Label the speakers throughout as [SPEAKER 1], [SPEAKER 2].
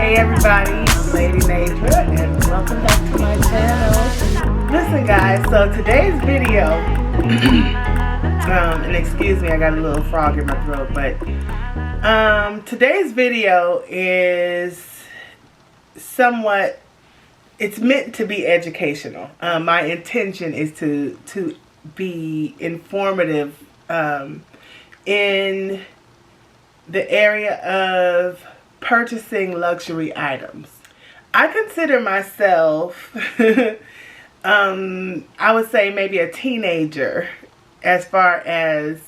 [SPEAKER 1] Hey everybody, I'm Lady Nadra and welcome back to my channel. Listen guys, so today's video, and excuse me, I got a little frog in my throat, but today's video is somewhat, it's meant to be educational. My intention is to be informative in the area of purchasing luxury items. I consider myself, I would say maybe a teenager as far as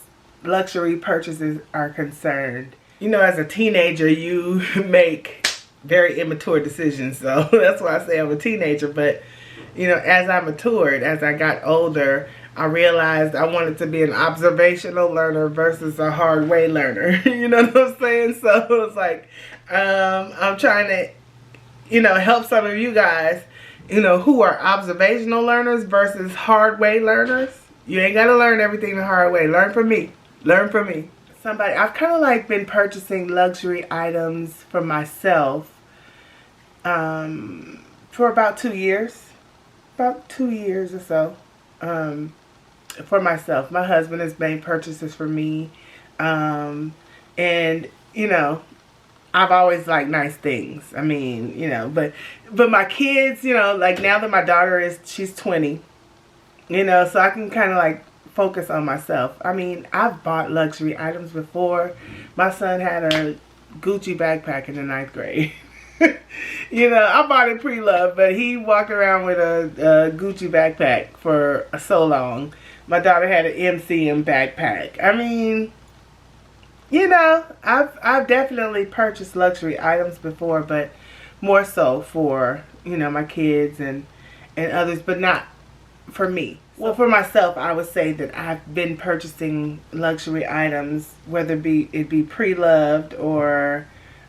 [SPEAKER 1] luxury purchases are concerned. You know, as a teenager, you make very immature decisions, so that's why I say I'm a teenager. But, you know, as I matured, as I got older, I realized I wanted to be an observational learner versus a hard way learner. You know what I'm saying? So it's like, I'm trying to, you know, help some of you guys, you know, who are observational learners versus hard way learners. You ain't got to learn everything the hard way. Learn from me. Learn from me. I've kind of like been purchasing luxury items for myself for about 2 years. About 2 years or so. For myself. My husband has made purchases for me. And, you know, I've always liked nice things. I mean, you know, but my kids, you know, like now that my daughter she's 20, you know, so I can kind of like focus on myself. I mean, I've bought luxury items before. My son had a Gucci backpack in the 9th grade. You know, I bought it pre-loved, but he walked around with a Gucci backpack for so long. My daughter had an MCM backpack. I mean, you know, I've definitely purchased luxury items before, but more so for, you know, my kids and others, but not for me. Well, for myself, I would say that I've been purchasing luxury items, whether it be pre-loved or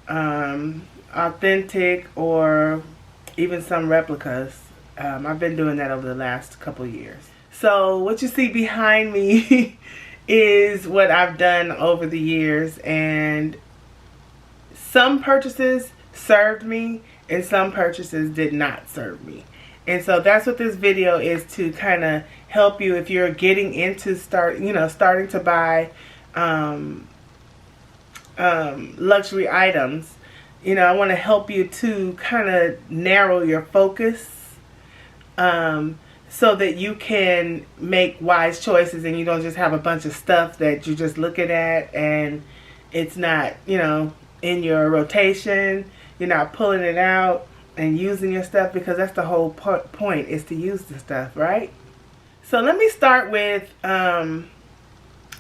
[SPEAKER 1] authentic or even some replicas. I've been doing that over the last couple years. So what you see behind me is what I've done over the years, and some purchases served me and some purchases did not serve me. And so that's what this video is, to kind of help you if you're getting into starting to buy luxury items. You know, I want to help you to kind of narrow your focus so that you can make wise choices and you don't just have a bunch of stuff that you're just looking at and it's not, you know, in your rotation. You're not pulling it out and using your stuff, because that's the whole point, is to use the stuff, right? So let me start with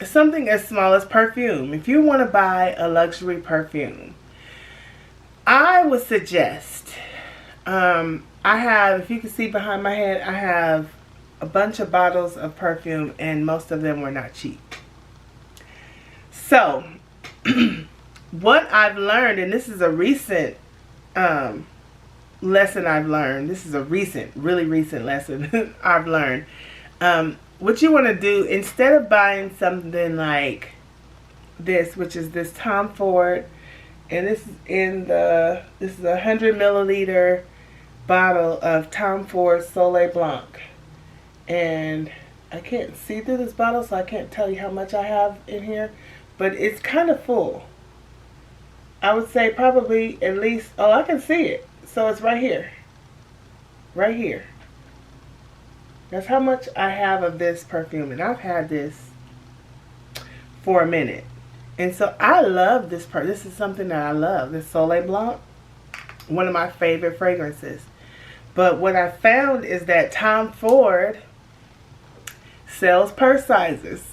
[SPEAKER 1] something as small as perfume. If you want to buy a luxury perfume, I would suggest, I have, if you can see behind my head, I have a bunch of bottles of perfume, and most of them were not cheap. So, what I've learned, and this is a recent lesson I've learned. This is a really recent lesson I've learned. What you want to do, instead of buying something like this, which is this somFord, and this is a 100 milliliter bottle of somFord Soleil Blanc, and I can't see through this bottle, so I can't tell you how much I have in here, but it's kind of full. I would say probably at least, oh, I can see it, so it's right here, right here. That's how much I have of this perfume, and I've had this for a minute. And so I love this this is something that I love, this Soleil Blanc, one of my favorite fragrances. But what I found is that somFord sells purse sizes.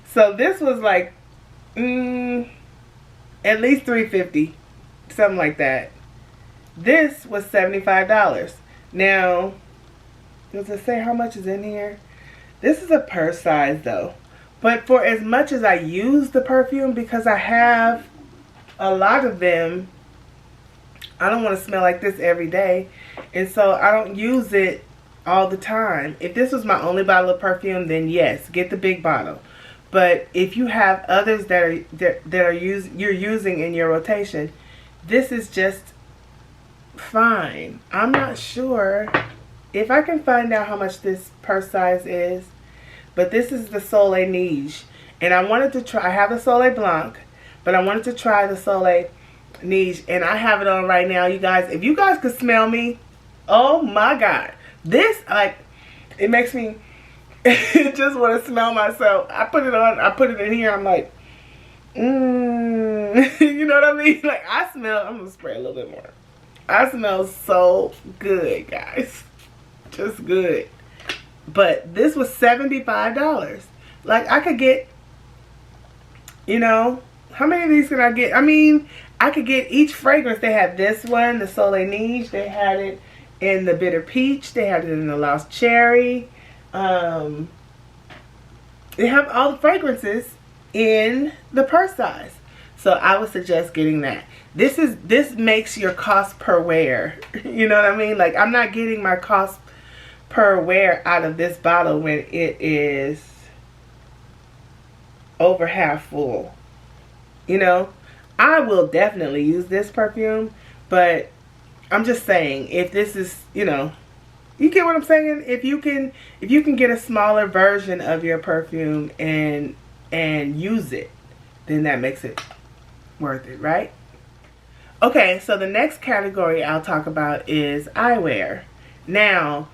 [SPEAKER 1] So this was like at least $350, something like that. This was $75. Now, does it say how much is in here? This is a purse size though. But for as much as I use the perfume, because I have a lot of them, I don't want to smell like this every day. And so I don't use it all the time. If this was my only bottle of perfume, then yes, get the big bottle. But if you have others that you're using in your rotation, this is just fine. I'm not sure if I can find out how much this purse size is, but this is the Soleil Neige, and I wanted to try. I have the Soleil Blanc, but I wanted to try the Soleil Neige, and I have it on right now, you guys. If you guys could smell me, oh my God, this, like, it makes me just want to smell myself. I put it on, I put it in here, I'm like, you know what I mean? Like, I smell, I'm gonna spray a little bit more. I smell so good, guys. Just good. But this was $75. Like, I could get, you know, how many of these can I get? I mean, I could get each fragrance. They had this one, the Soleil Neige. They had it in the Bitter Peach. They had it in the Lost Cherry. They have all the fragrances in the purse size. So I would suggest getting that. This makes your cost per wear. You know what I mean? Like, I'm not getting my cost per wear out of this bottle when it is over half full. You know, I will definitely use this perfume, but I'm just saying, if this is, you know, you get what I'm saying? If you can get a smaller version of your perfume and use it, then that makes it worth it, right? Okay, so the next category I'll talk about is eyewear. Now,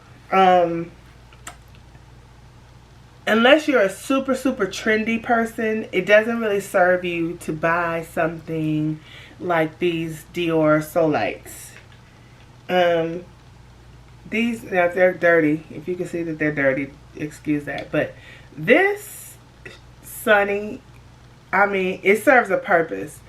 [SPEAKER 1] unless you're a super trendy person, it doesn't really serve you to buy something like these Dior Solites. These, now if they're dirty, if you can see that they're dirty, excuse that. But this Sunny, I mean, it serves a purpose.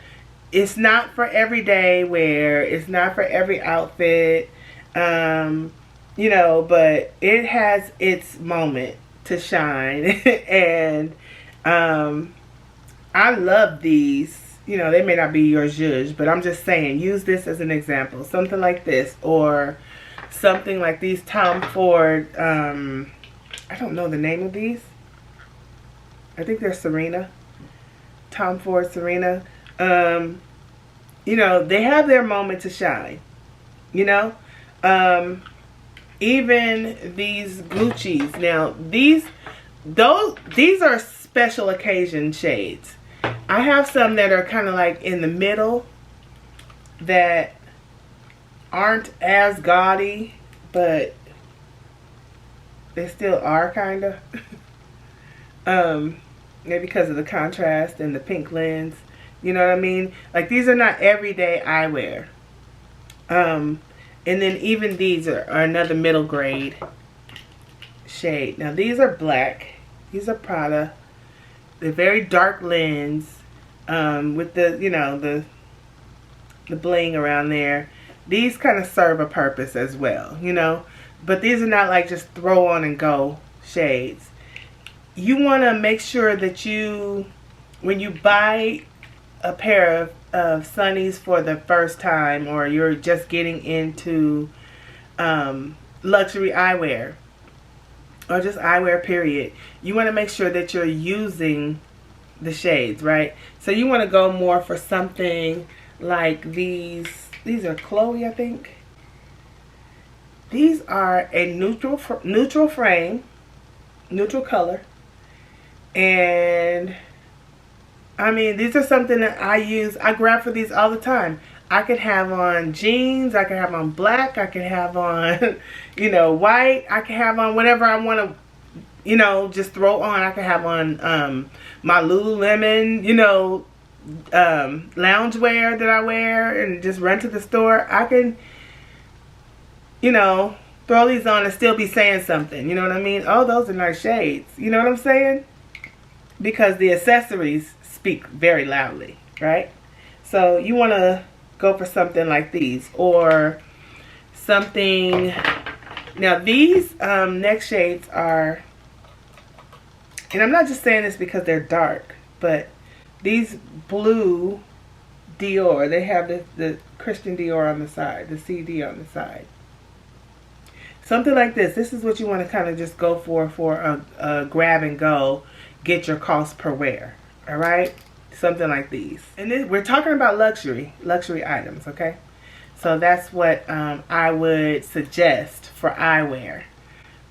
[SPEAKER 1] It's not for everyday wear. It's not for every outfit. You know, but it has its moment to shine. And I love these. You know, they may not be your zhuzh, but I'm just saying, use this as an example. Something like this, or something like these somFord, I don't know the name of these. I think they're Serena. somFord Serena. You know, they have their moment to shine. You know? Even these Gucci's. Now, these are special occasion shades. I have some that are kind of like in the middle that aren't as gaudy, but they still are kind of. Maybe because of the contrast and the pink lens. You know what I mean? Like, these are not everyday eyewear. And then even these are another middle grade shade. Now, these are black. These are Prada. They're very dark lens with the, you know, the bling around there. These kind of serve a purpose as well, you know. But these are not like just throw on and go shades. You want to make sure that you, when you buy a pair of sunnies for the first time, or you're just getting into luxury eyewear, or just eyewear period, you want to make sure that you're using the shades, right? So you want to go more for something like these. These are Chloe, I think. These are a neutral frame, neutral color. And I mean, these are something that I use. I grab for these all the time. I could have on jeans. I could have on black. I could have on, you know, white. I could have on whatever I want to, you know, just throw on. I could have on my Lululemon, you know, loungewear that I wear and just run to the store. I can, you know, throw these on and still be saying something. You know what I mean? Oh, those are nice shades. You know what I'm saying? Because the accessories speak very loudly, right? So you want to go for something like these, or something. Now these neck shades are, and I'm not just saying this because they're dark, but these blue Dior, they have the Christian Dior on the side, the CD on the side. Something like this. This is what you want to kind of just go for a grab and go, get your cost per wear. All right? something like these. And then we're talking about luxury items, okay? So that's what I would suggest for eyewear.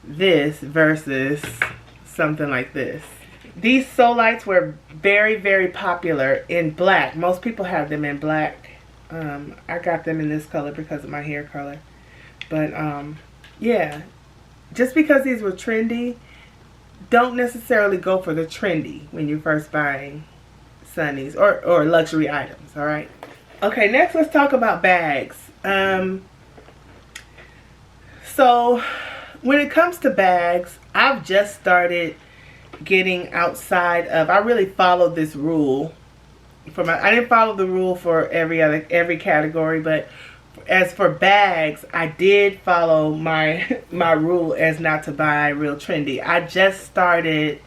[SPEAKER 1] This versus something like this. These Solites were very, very popular in black. Most people have them in black. I got them in this color because of my hair color. But yeah, just because these were trendy, don't necessarily go for the trendy when you're first buying sunnies or luxury items, all right? Okay, next let's talk about bags. So when it comes to bags, I've just started getting outside of, I really followed this rule for my, I didn't follow the rule for every category, but as for bags, I did follow my rule as not to buy real trendy. I just started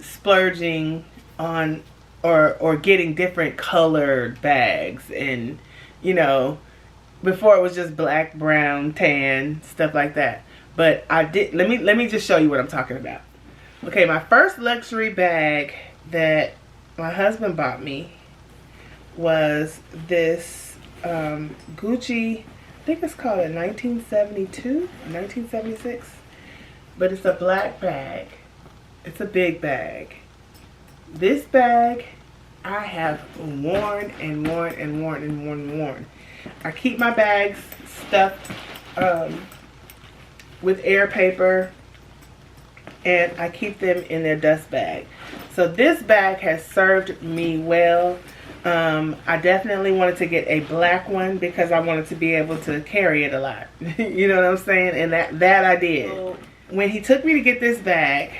[SPEAKER 1] splurging on or getting different colored bags, and you know, before it was just black, brown, tan, stuff like that. But I did, let me just show you what I'm talking about. Okay, my first luxury bag that my husband bought me was this Gucci, I think it's called a 1972, 1976, but it's a black bag. It's a big bag. This bag I have worn and worn and worn and worn and worn. I keep my bags stuffed with air paper, and I keep them in their dust bag. So this bag has served me well. I definitely wanted to get a black one because I wanted to be able to carry it a lot. You know what I'm saying? And that I did. When he took me to get this bag,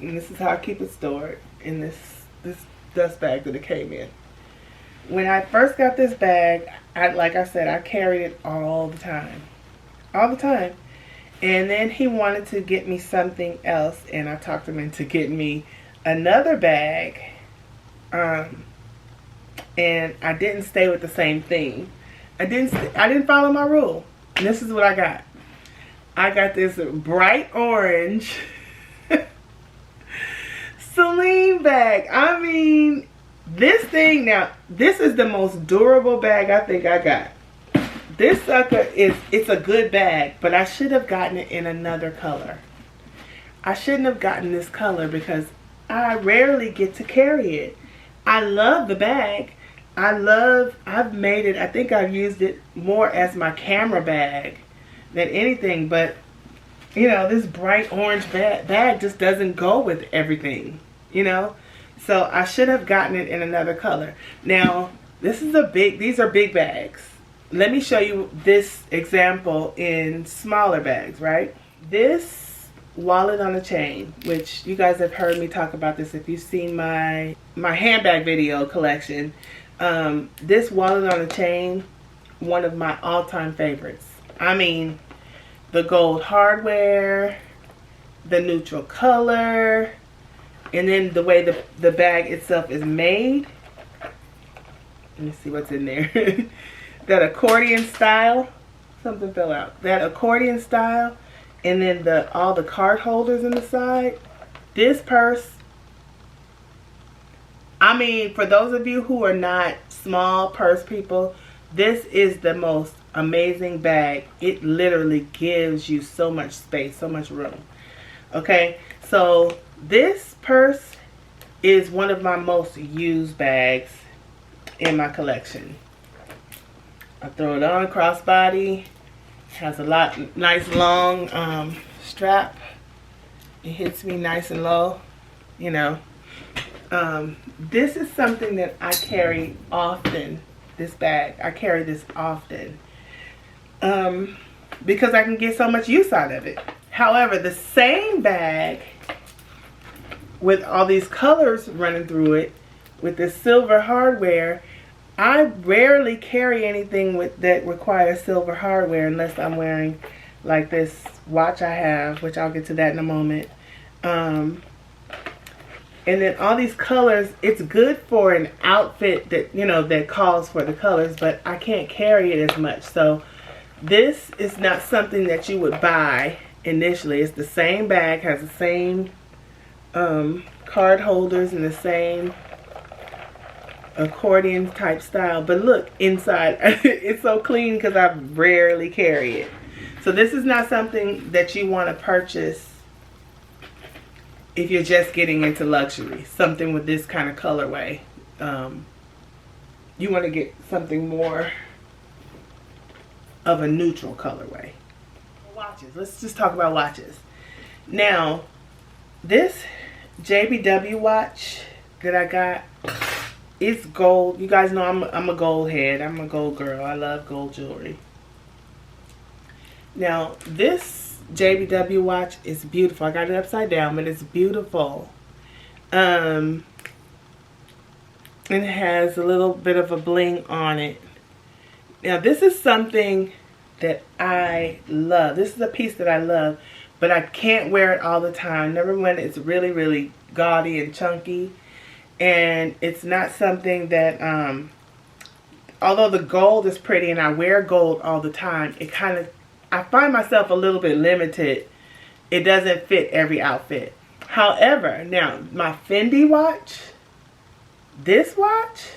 [SPEAKER 1] and this is how I keep it stored in this dust bag that it came in. When I first got this bag, like I said, I carried it all the time. All the time. And then he wanted to get me something else, and I talked him into getting me another bag. And I didn't stay with the same thing. I didn't follow my rule. And this is what I got. I got this bright orange Celine bag. I mean, this thing, now, this is the most durable bag I think I got. This sucker it's a good bag, but I should have gotten it in another color. I shouldn't have gotten this color because I rarely get to carry it. I love the bag. I've made it, I think I've used it more as my camera bag than anything, but you know, this bright orange bag just doesn't go with everything, you know? So I should have gotten it in another color. Now, these are big bags. Let me show you this example in smaller bags, right? This wallet on a chain, which you guys have heard me talk about this if you've seen my handbag video collection. This wallet on a chain, one of my all-time favorites. I mean, the gold hardware, the neutral color, and then the way the bag itself is made. Let me see what's in there. That accordion style, something fell out. That accordion style, and then all the card holders in the side. This purse, I mean, for those of you who are not small purse people, this is the most amazing bag. It literally gives you so much space, so much room. Okay, so this purse is one of my most used bags in my collection. I throw it on crossbody. Has a nice long strap. It hits me nice and low, you know. This is something that I carry often. This bag, I carry this often because I can get so much use out of it. However, the same bag with all these colors running through it, with the silver hardware, I rarely carry anything that requires silver hardware unless I'm wearing like this watch I have, which I'll get to that in a moment. And then all these colors, it's good for an outfit that, you know, that calls for the colors, but I can't carry it as much. So this is not something that you would buy initially. It's the same bag, has the same card holders in the same accordion type style. But look inside. It's so clean because I rarely carry it. So this is not something that you want to purchase if you're just getting into luxury. Something with this kind of colorway. You want to get something more of a neutral colorway. Watches. Let's just talk about watches. Now, this JBW watch that I got, it's gold. You guys know I'm a gold head. I'm a gold girl. I love gold jewelry. Now, this JBW watch is beautiful. I got it upside down, but it's beautiful. It has a little bit of a bling on it. Now, this is something that I love. This is a piece that I love, but I can't wear it all the time. Never when it's really, really gaudy and chunky. And it's not something that, although the gold is pretty and I wear gold all the time, it kind of, I find myself a little bit limited. It doesn't fit every outfit. However, now, my Fendi watch, this watch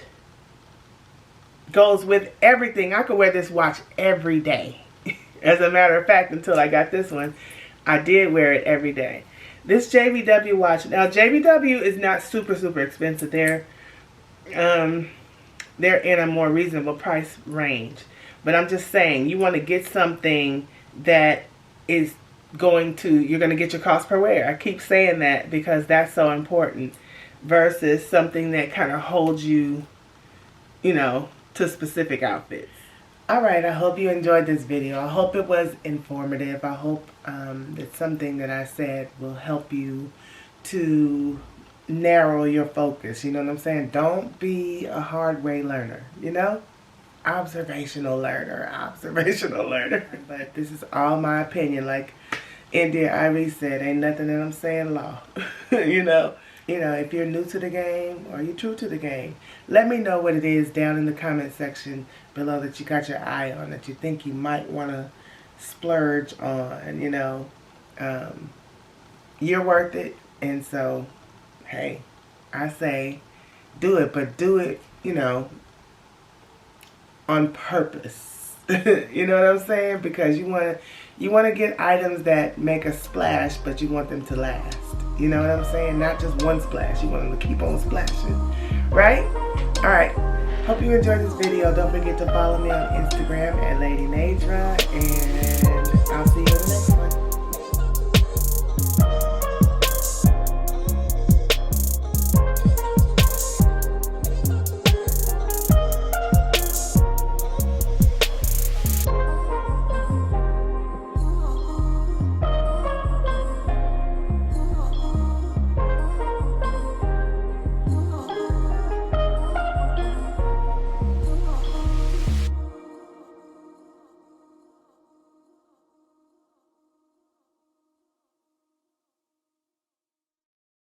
[SPEAKER 1] goes with everything. I could wear this watch every day. As a matter of fact, until I got this one, I did wear it every day. This JBW watch, now JBW is not super expensive. They're in a more reasonable price range. But I'm just saying, you want to get something that is going to, you're going to get your cost per wear. I keep saying that because that's so important. Versus something that kind of holds you, you know, to specific outfits. Alright, I hope you enjoyed this video. I hope it was informative. I hope that something that I said will help you to narrow your focus. You know what I'm saying? Don't be a hard way learner, you know? Observational learner. But this is all my opinion. Like India Ivy said, ain't nothing that I'm saying law. You know, if you're new to the game or you're true to the game, let me know what it is down in the comment section below that you got your eye on, that you think you might want to splurge on, you know. You're worth it. And so, hey, I say do it, but do it, you know, on purpose. You know what I'm saying? Because you want to get items that make a splash, but you want them to last. You know what I'm saying? Not just one splash. You want them to keep on splashing. Right? Alright. Hope you enjoyed this video. Don't forget to follow me on Instagram at Lady Nadra. And I'll see you in the next one.